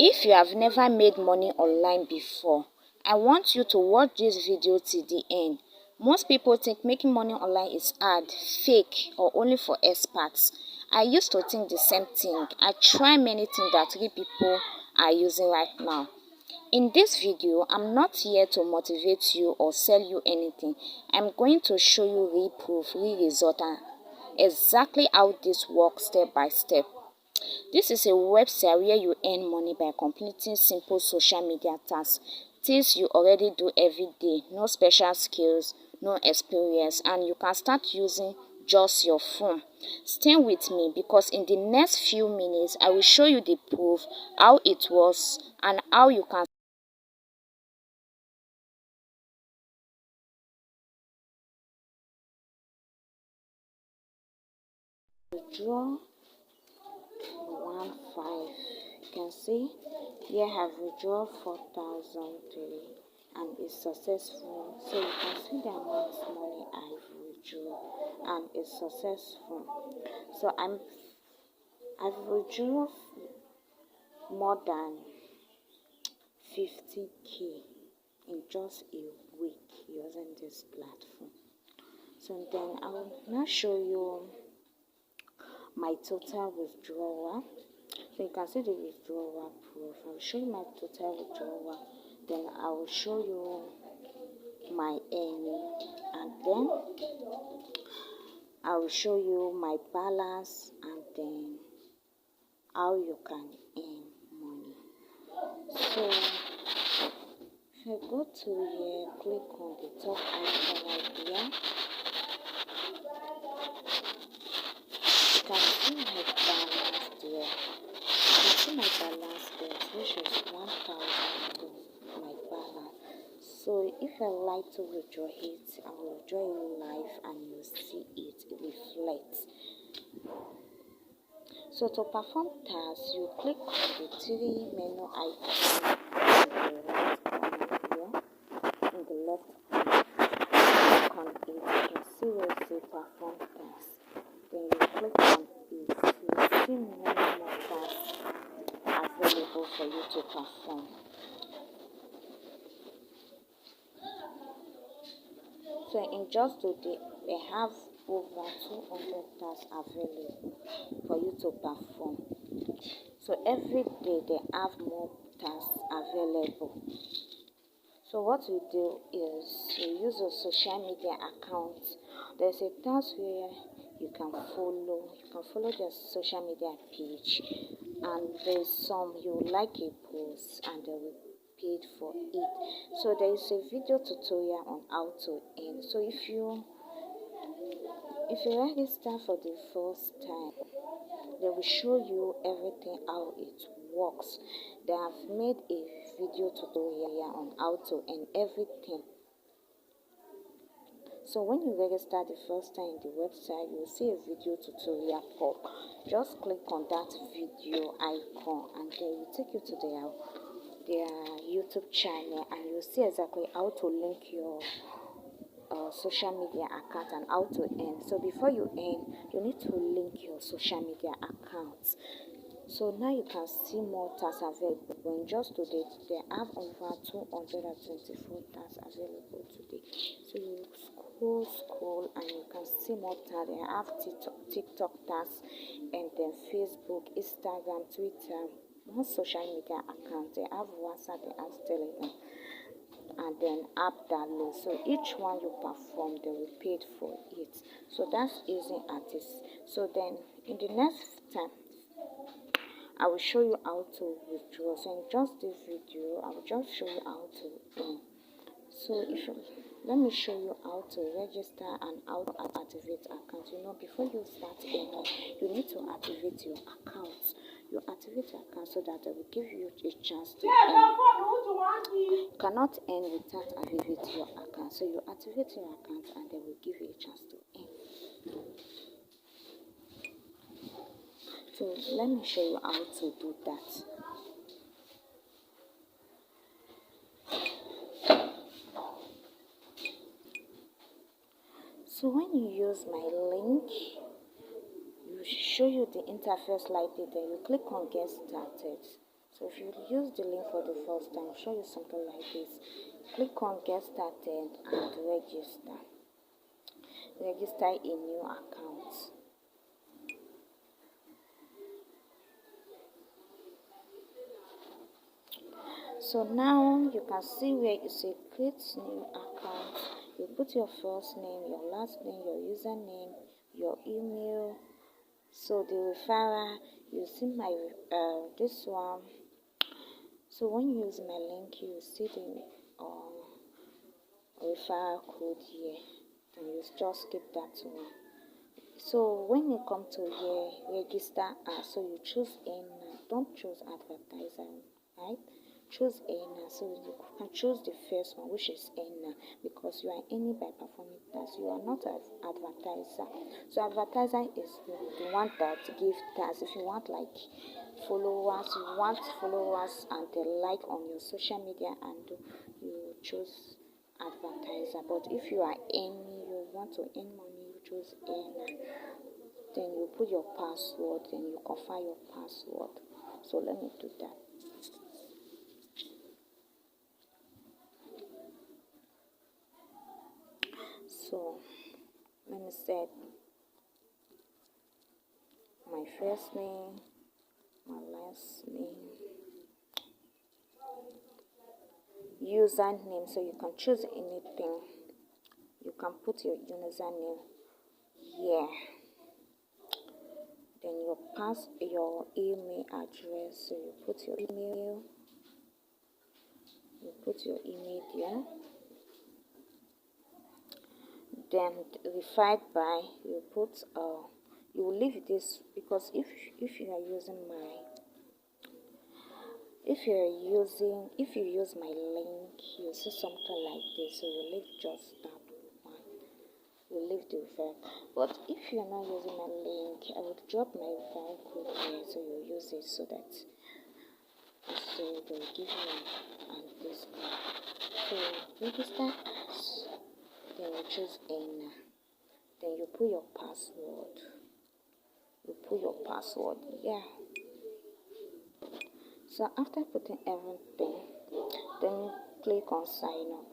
If you have never made money online before, I want you to watch this video till the end. Most people think making money online is hard, fake, or only for experts. I used to think the same thing. I tried many things that three people are using right now. In this video, I'm not here to motivate you or sell you anything. I'm going to show you real proof, real result, and exactly how this works step by step. This is a website where you earn money by completing simple social media tasks, things you already do every day, no special skills, no experience, and you can start using just your phone. Stay with me because in the next few minutes, I will show you the proof, how it works, and how you can withdraw 1.5. You can see here I have withdrawn 4,003 and it's successful. So you can see the amount of money I've withdrawn and it's successful. So I've withdrawn more than 50k in just a week using this platform. So then I will now show you my total withdrawal. So you can see the withdrawal proof. I will show you my total withdrawal. Then I will show you my earning, and then I will show you my balance, and then how you can earn money. So if I go to here, click on the top icon right here. You can see my balance there. You can see my balance there, which is 1,000 my balance. So if I like to withdraw it, I will withdraw it live and you see it reflect. So to perform tasks, you click on the three menu icons in the right corner here, in the left corner. Click on it, you can see where it says perform tasks. Then you click on it, you see many more tasks available for you to perform. So in just today, they have over 200 tasks available for you to perform. So every day they have more tasks available. So what you do is you use a social media account. There's a task where you can follow their social media page, and there's some you like a post and they will paid for it. So there is a video tutorial on how to earn. So if you register for the first time, they will show you everything how it works. They have made a video tutorial on how to earn everything. So when you register the first time in the website, you will see a video tutorial pop. Just click on that video icon and then will take you to their YouTube channel, and you'll see exactly how to link your social media account and how to earn. So before you earn, you need to link your social media accounts. So now you can see more tasks available. When just today, they have over 224 tasks available today. So you scroll and you can see more tasks. They have TikTok tasks, and then Facebook, Instagram, Twitter, more social media accounts. They have WhatsApp, they have Telegram, and then app download. So each one you perform, they will pay for it. So that's easy at this. So then in the next time, I will show you how to withdraw. So in just this video, I will just show you how to earn. So let me show you how to register and how to activate account. Before you start earning, you need to activate your account. You activate your account so that they will give you a chance to earn. You cannot earn without activating your account. So you activate your account and they will give you a chance to earn. So let me show you how to do that. So when you use my link, you show you the interface like this, then you click on get started. So if you use the link for the first time, I'll show you something like this. Click on get started and register. Register a new account. So now you can see where you say create new account. You put your first name, your last name, your username, your email. So the referrer, you see my this one. So when you use my link, you see the referral code here. Then you just skip that one. So when you come to here, register as, so you choose in, don't choose advertiser, right? Choose earner, so you can choose the first one, which is earner, because you are earning by performing tasks. You are not an advertiser. So advertiser is the one that give tasks. If you want like followers, and the like on your social media, and you choose advertiser. But if you are earning, you want to earn money, you choose earner. Then you put your password, then you confirm your password. So let me do that. So let me set my first name, my last name, username, so you can choose anything. You can put your username here. Then your email address, so you put your email, there. Then verified by, you put you will leave this, because if you are using if you use my link, you see something like this, so you leave just that one, you leave the referral. But if you are not using my link, I would drop my referral code here, so you use it, so that they will give you an discount. So register as, then you choose enter, then you put your password. Yeah. So after putting everything, then you click on sign up.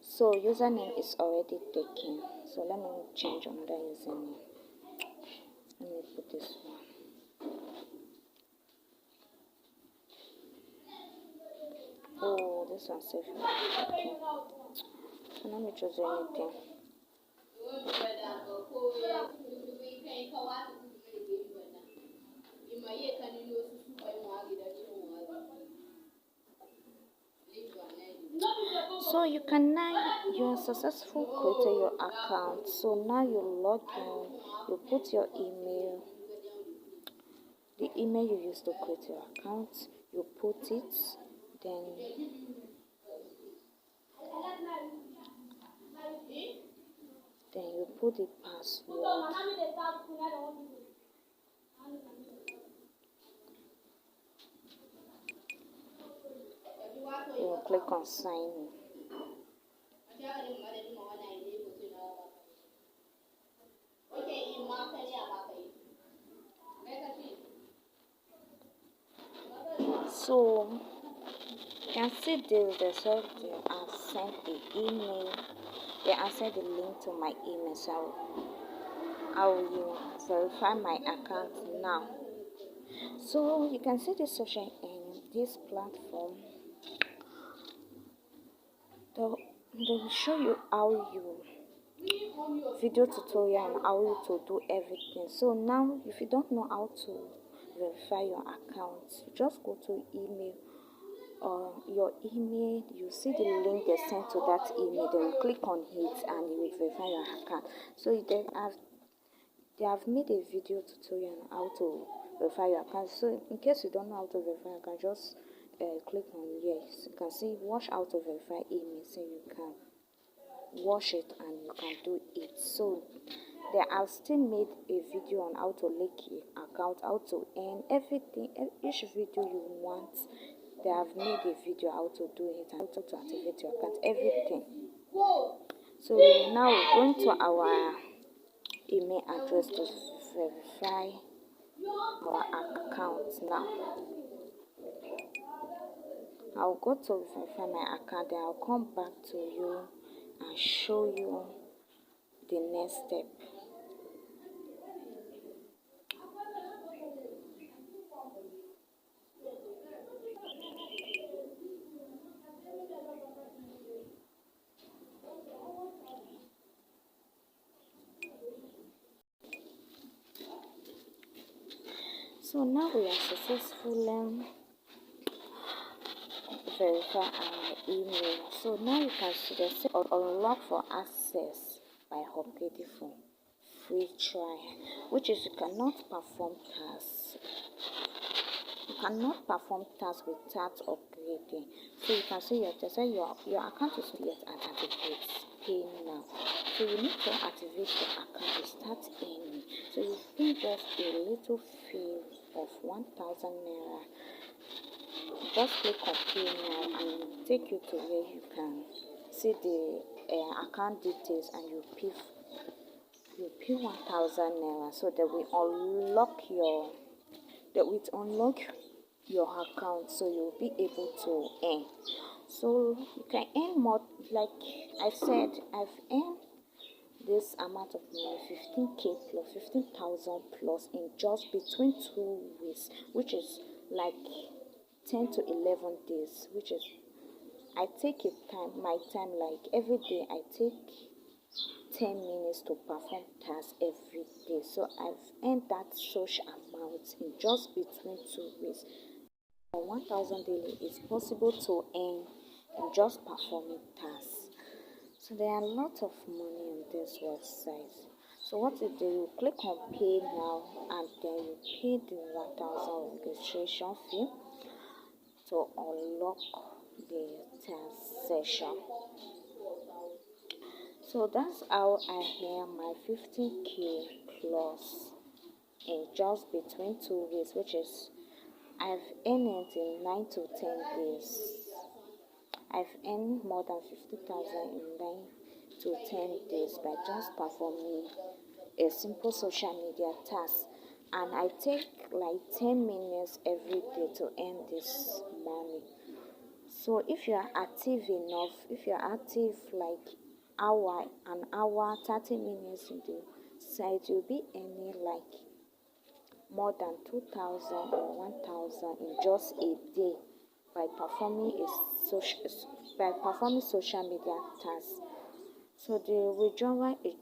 So username is already taken. So let me change another username. Let me put this one. Oh, this one safe. Okay. So let me choose anything. So you are successful created your account. So now you log in, you put your email, the email you used to create your account, you put it, then you put the password. You will click on sign in. So you can see they said they have sent the email. They have sent the link to my email. So I will verify my account now. So you can see this social in this platform. They will show you how you video tutorial on how to do everything. So now if you don't know how to verify your account, you just go to email or your email, you see the link they sent to that email, then you click on it and you will verify your account. So they have made a video tutorial on how to verify your account. So in case you don't know how to verify your account, just click on yes. You can see watch how to verify email, so you can watch it and you can do it. So they have still made a video on how to link your account, how to earn everything, each video you want. They have made a video how to do it and how to activate your account, everything. So now we're going to our email address to verify our account now. I'll go to verify my account, then I'll come back to you and show you the next step. So now we are successfully verify our email. So now you can see the say unlock for access by upgrading for free trial, which is you cannot perform tasks. You cannot perform tasks without upgrading. So you can see your account is not yet activated. Pay now. So you need to activate your account to start earning. So you pay just a little fee of 1,000 naira. Just click on pay now and take you to where you can see the account details, and you pay 1,000 naira. So that will unlock your account, so you'll be able to earn. So you can earn more. Like I said, I've earned this amount of money, 15k plus 15,000 plus, in just between 2 weeks, which is like 10 to 11 days, which is I take my time, like every day I take 10 minutes to perform tasks every day. So I've earned that such amount in just between 2 weeks. 1,000 daily is possible to earn in just performing tasks. So there are a lot of money on this website. So what you do, you click on pay now, and then you pay the 1,000 registration fee to unlock the task session. So that's how I earn my 15k plus in just between 2 weeks, which is I've earned it in 9 to 10 days. I've earned more than 50,000 in 9 to 10 days by just performing a simple social media task. And I take like 10 minutes every day to earn this money. So if you are active enough, if you are active like an hour, 30 minutes in the site, you'll be earning like more than 2,000 or 1,000 in just a day by performing social media tasks. So the withdrawal is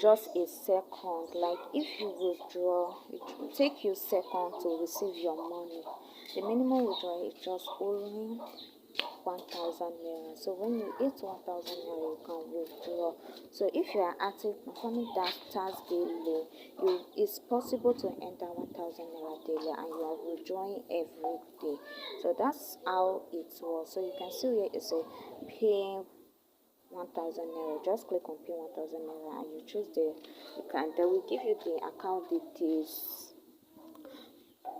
just a second. Like if you withdraw, it will take you seconds to receive your money. The minimum withdrawal is just only 1,000 naira. So when you hit 1,000 naira, you can withdraw. So if you are active performing that task daily, it's possible to enter 1,000 naira daily, and you are withdrawing every day. So that's how it was. So you can see here it's a pay 1,000 naira. Just click on pay 1,000 naira, and you choose they will give you the account details.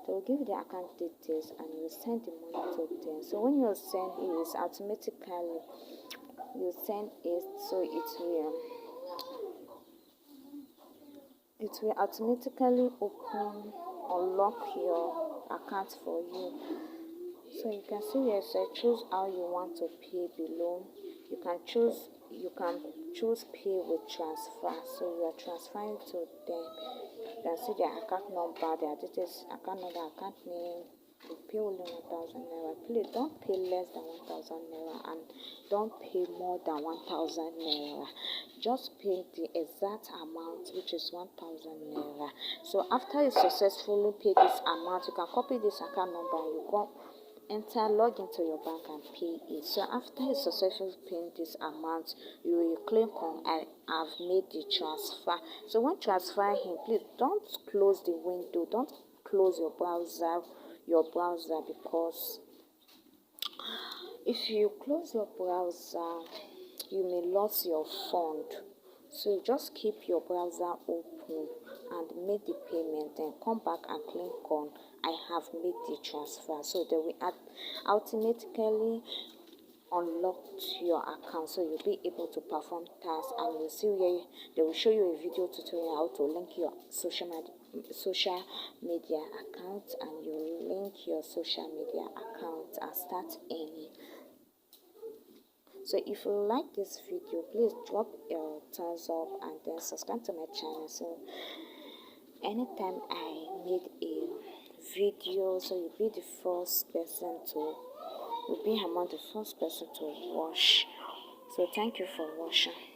They will give you the account details, and you send the money to them. So when you send it, it's automatically you send it, so it will automatically unlock your account for you. So you can see here, so choose how you want to pay below. You can choose pay with transfer. So you are transferring to them. You can see their account number, their details, account number, account name. You pay only 1,000 naira. Please don't pay less than 1,000 naira, and don't pay more than 1,000 naira. Just pay the exact amount, which is 1,000 naira. So after you successfully pay this amount, you can copy this account number, and you go log into your bank and pay it. So after you successfully paying this amount, you will click on I have made the transfer. So when transferring, please don't close the window, don't close your browser, because if you close your browser, you may lose your fund. So just keep your browser open and make the payment, then come back and click on I have made the transfer. So they will automatically unlocked your account, so you'll be able to perform tasks, and you'll see where they will show you a video tutorial how to link your social media account, and you link your social media account and start earning. So if you like this video, please drop your thumbs up and then subscribe to my channel, so anytime I make a video, so you'll be the first person to will be among the first person to watch. So thank you for watching.